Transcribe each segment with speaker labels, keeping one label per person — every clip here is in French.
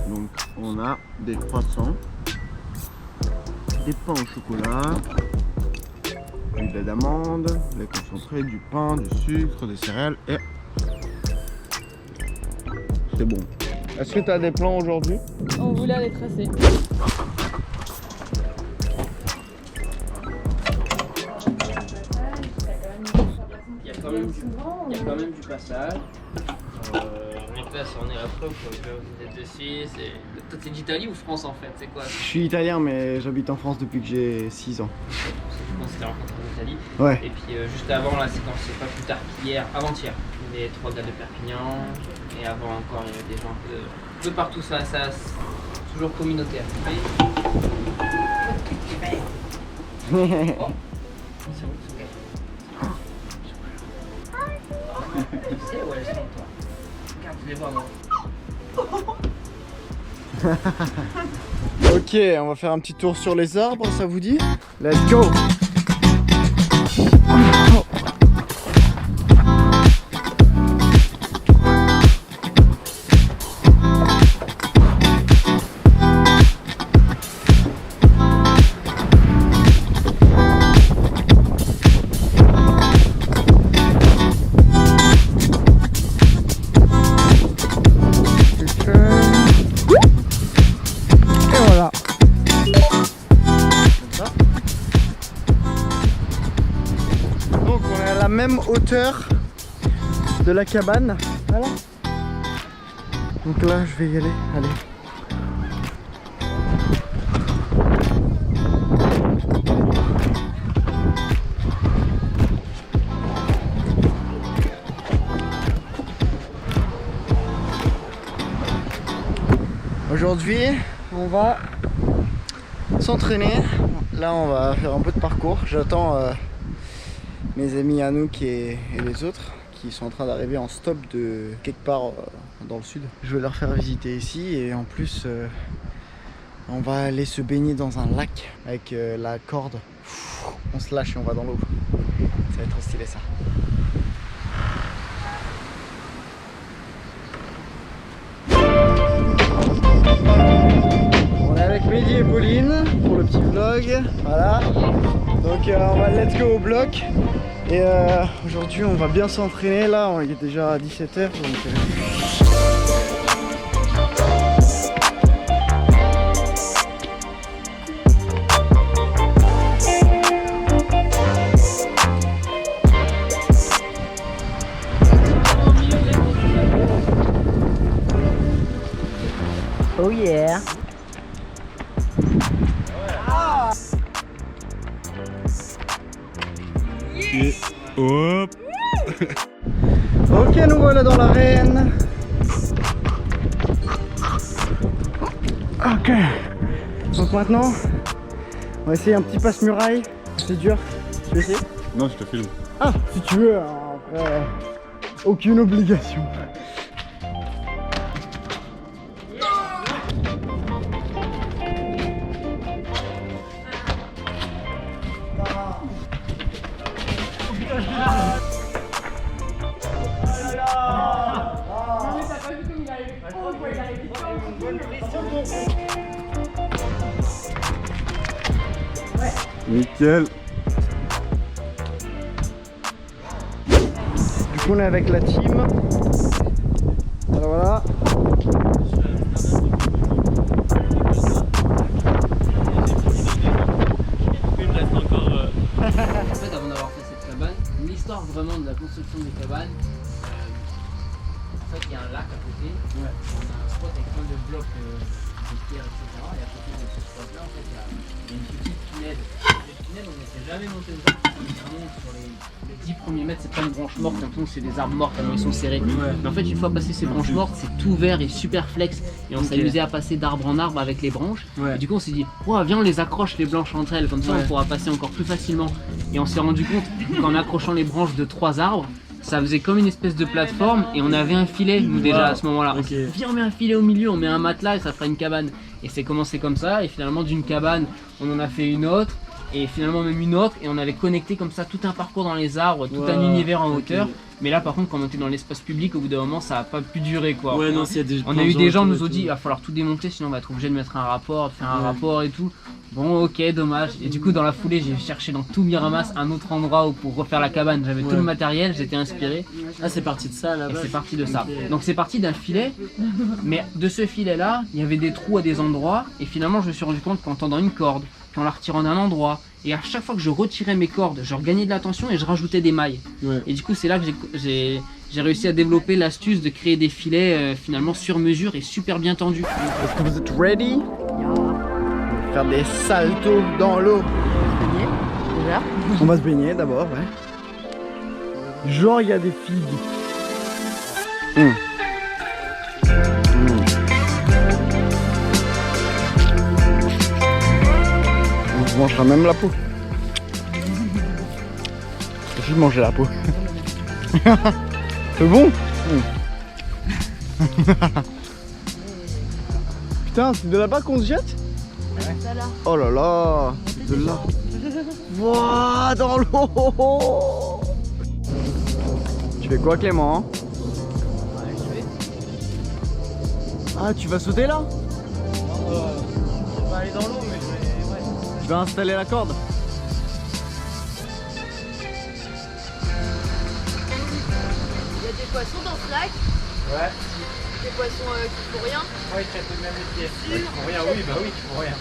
Speaker 1: Donc on a des croissants, des pains au chocolat, du lait d'amande, lait concentré, du pain, du sucre, des céréales et c'est bon. Est-ce que tu as des plans aujourd'hui?
Speaker 2: On voulait aller tracer.
Speaker 3: Il y a quand même du passage. Donc là, on est la preuve que vous êtes de Suisse. Toi, t'es d'Italie ou France en fait? C'est quoi?
Speaker 1: Je suis italien mais j'habite en France depuis que j'ai 6 ans.
Speaker 3: Je pense que c'était rencontré en Italie.
Speaker 1: Ouais.
Speaker 3: Et puis juste avant, la séquence, c'est pas plus tard qu'hier, avant-hier. Il y avait 3 gars de Perpignan. Et avant encore, il y avait des gens un peu partout. Ça toujours communautaire. Oh. C'est bon, c'est ok. Tu sais où elles sont, toi? Regarde, je les vois, moi.
Speaker 1: Ok, on va faire un petit tour sur les arbres, ça vous dit? Let's go! Même hauteur de la cabane, voilà. Donc là je vais y aller, allez. Aujourd'hui on va s'entraîner, là on va faire un peu de parcours, j'attends mes amis Anouk et les autres qui sont en train d'arriver en stop de quelque part dans le sud. Je vais leur faire visiter ici et en plus on va aller se baigner dans un lac avec la corde. On se lâche et on va dans l'eau. Ça va être trop stylé ça. On est avec Mehdi et Pauline pour le petit vlog. Voilà. Donc on va let's go au bloc. Et aujourd'hui on va bien s'entraîner là, il est déjà à 17h donc oh yeah.
Speaker 4: Et hop.
Speaker 1: Ok, nous voilà dans l'arène. Ok. Donc maintenant, on va essayer un petit passe-muraille. C'est dur. Tu veux essayer?
Speaker 4: Non, je te filme.
Speaker 1: Ah, si tu veux, hein, après, aucune obligation.
Speaker 4: Nickel.
Speaker 1: Du coup on est avec la team. Alors voilà.
Speaker 3: Il me reste encore. En fait, avant d'avoir fait cette cabane, l'histoire vraiment de la construction des cabanes, en fait, il y a un lac à côté. Ouais. On a un spot avec plein de blocs de pierre, etc. Et à côté de ce spot-là, en fait, il y a une petite pinède. Cette pinède, on n'était jamais monté dedans. On monte sur les 10 premiers mètres, c'est pas une branche morte, t'as l'impression que c'est des arbres morts tellement ils sont serrés. Ouais. Mais en fait, une fois passé ces branches mortes, c'est tout vert et super flex. Et on s'amusait à passer d'arbre en arbre avec les branches. Ouais. Et du coup, on s'est dit, oh, viens, on les accroche les branches entre elles, comme ça on pourra passer encore plus facilement. Et on s'est rendu compte qu'en accrochant les branches de 3 arbres, ça faisait comme une espèce de plateforme et on avait un filet nous déjà à ce moment-là. Okay. Viens, on met un filet au milieu, on met un matelas et ça fera une cabane. Et c'est commencé comme ça et finalement d'une cabane on en a fait une autre et finalement même une autre, et on avait connecté comme ça tout un parcours dans les arbres, tout un univers en hauteur. Mais là par contre quand on était dans l'espace public, au bout d'un moment ça a pas pu durer quoi.
Speaker 2: Ouais, non, s'il y a des
Speaker 3: On a eu des gens qui nous ont dit il va falloir tout démonter sinon on va être obligé de mettre un rapport, de faire un rapport et tout. Bon ok, dommage. Et du coup dans la foulée j'ai cherché dans tout Miramas un autre endroit pour refaire la cabane. J'avais tout le matériel, j'étais inspiré.
Speaker 2: Ah, c'est parti de ça là-bas.
Speaker 3: Et c'est parti de ça. Donc c'est parti d'un filet, mais de ce filet là, il y avait des trous à des endroits. Et finalement je me suis rendu compte qu'en tendant une corde, puis en la retirant d'un endroit, et à chaque fois que je retirais mes cordes, je regagnais de la tension et je rajoutais des mailles. Et du coup c'est là que j'ai réussi à développer l'astuce de créer des filets finalement sur mesure et super bien tendus.
Speaker 1: Est-ce que vous êtes ready? Faire des saltos dans l'eau.
Speaker 5: Déjà.
Speaker 1: On va se baigner d'abord, ouais. Genre il y a des figues. On se mangera même la peau. Je vais manger la peau. C'est bon. Putain, c'est de là-bas qu'on se jette? Oh là là, de là. Wouah, dans l'eau. Tu fais quoi Clément? Ah, tu vas sauter là?
Speaker 2: Je vais aller dans l'eau, mais je vais.
Speaker 1: Tu vas installer la corde?
Speaker 5: Il y a des poissons dans ce lac.
Speaker 2: Ouais.
Speaker 5: Des poissons qui font rien.
Speaker 2: Ouais, tu as même les pieds. Ouais, qui font rien, oui, bah oui, qui font rien.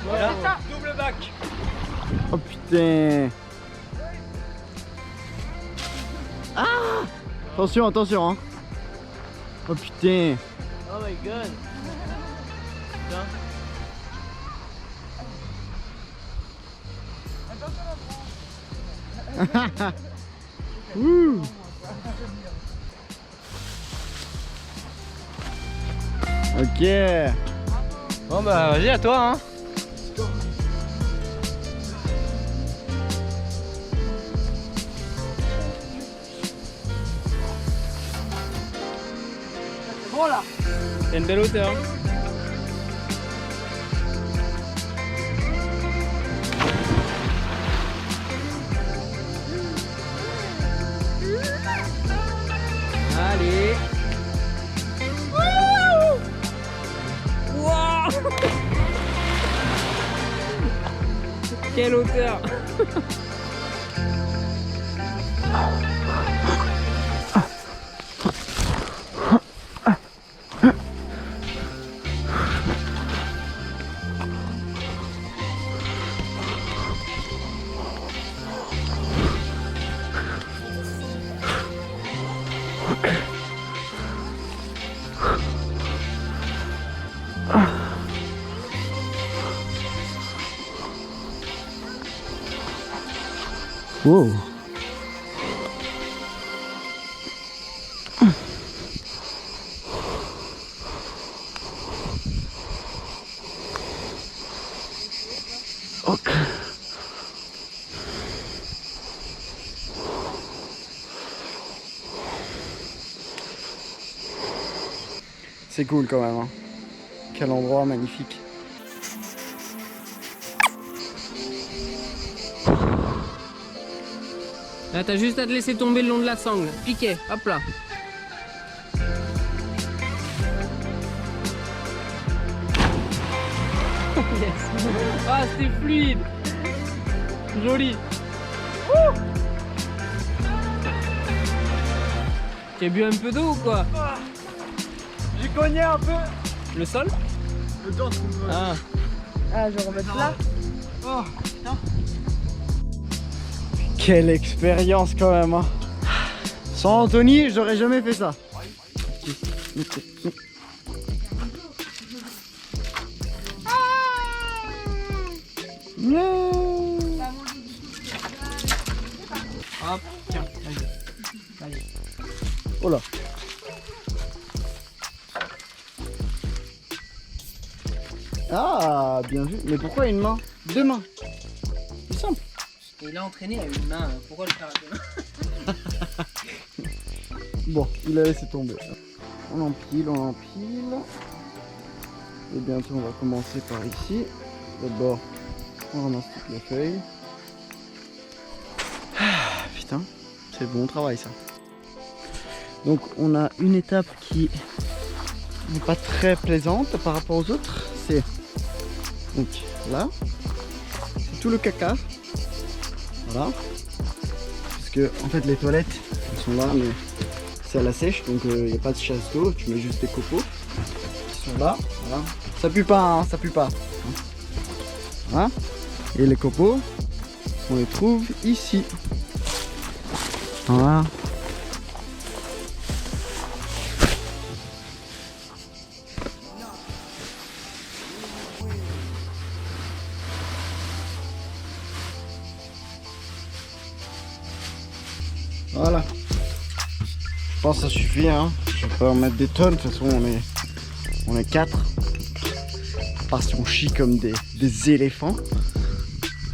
Speaker 2: Voilà, double bac.
Speaker 1: Oh putain. Ah! Attention, attention hein. Oh putain.
Speaker 2: Oh my god. Putain.
Speaker 1: Ouh. Ok.
Speaker 2: Bon bah vas-y à toi hein.
Speaker 5: Voilà.
Speaker 2: C'est une belle hauteur.
Speaker 3: Allez. Wow. Quelle hauteur.
Speaker 1: Wow. Ok. C'est cool quand même, hein. Quel endroit magnifique.
Speaker 3: Là t'as juste à te laisser tomber le long de la sangle. Piquet, hop là. Yes. Ah c'était fluide. Joli. Tu as bu un peu d'eau ou quoi?
Speaker 2: J'ai cogné un peu.
Speaker 3: Le sol?
Speaker 2: Le dos.
Speaker 3: Ah.
Speaker 5: Ah, je vais remettre là.
Speaker 2: Oh.
Speaker 1: Quelle expérience quand même, hein. Sans Anthony, j'aurais jamais fait ça.
Speaker 3: Hop, tiens, vas-y.
Speaker 1: Oh là. Ah, bien vu. Mais pourquoi une main? Deux mains. C'est simple.
Speaker 3: Et il a entraîné à une main, pourquoi le faire à deux mains?
Speaker 1: Bon, il a laissé tomber. On empile, on empile. Et bientôt on va commencer par ici. D'abord on ramasse toutes les feuilles. Ah, putain, c'est bon travail ça. Donc on a une étape qui n'est pas très plaisante par rapport aux autres. C'est donc là, c'est tout le caca. Voilà. Parce que en fait les toilettes elles sont là mais c'est à la sèche donc il n'y a pas de chasse d'eau, tu mets juste des copeaux qui sont là. Voilà. Ça pue pas, hein, ça pue pas. Voilà. Et les copeaux, on les trouve ici. Voilà. Voilà. Je pense que ça suffit, hein. Je vais pas en mettre des tonnes, de toute façon on est 4. Parce qu'on chie comme des éléphants.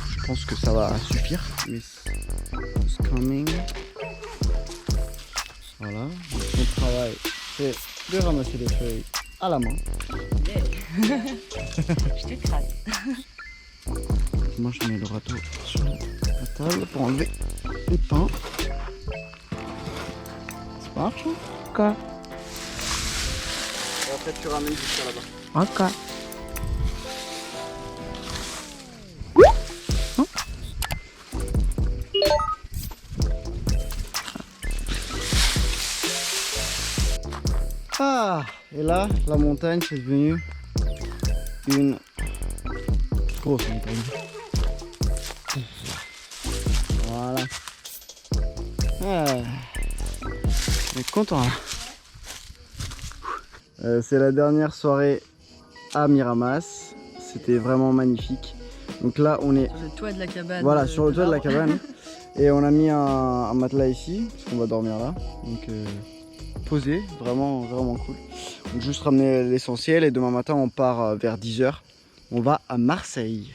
Speaker 1: Je pense que ça va suffire. Miss is coming. Voilà. Mon travail c'est de ramasser les feuilles à la main.
Speaker 5: Je t'écrase.
Speaker 1: Moi je mets le râteau sur la table pour enlever les pains. Ça marche hein?
Speaker 5: Ok.
Speaker 1: Et après tu ramènes jusqu'à là-bas.
Speaker 5: Ok.
Speaker 1: Ah, et là, la montagne c'est devenu une grosse montagne. Voilà. Ah, on est content là. C'est la dernière soirée à Miramas. C'était vraiment magnifique. Donc là, on est
Speaker 5: Sur le toit de la cabane.
Speaker 1: voilà sur le toit de la cabane. Et on a mis un matelas ici parce qu'on va dormir là. Donc posé, vraiment cool. Donc juste ramener l'essentiel et demain matin on part vers 10 h. On va à Marseille.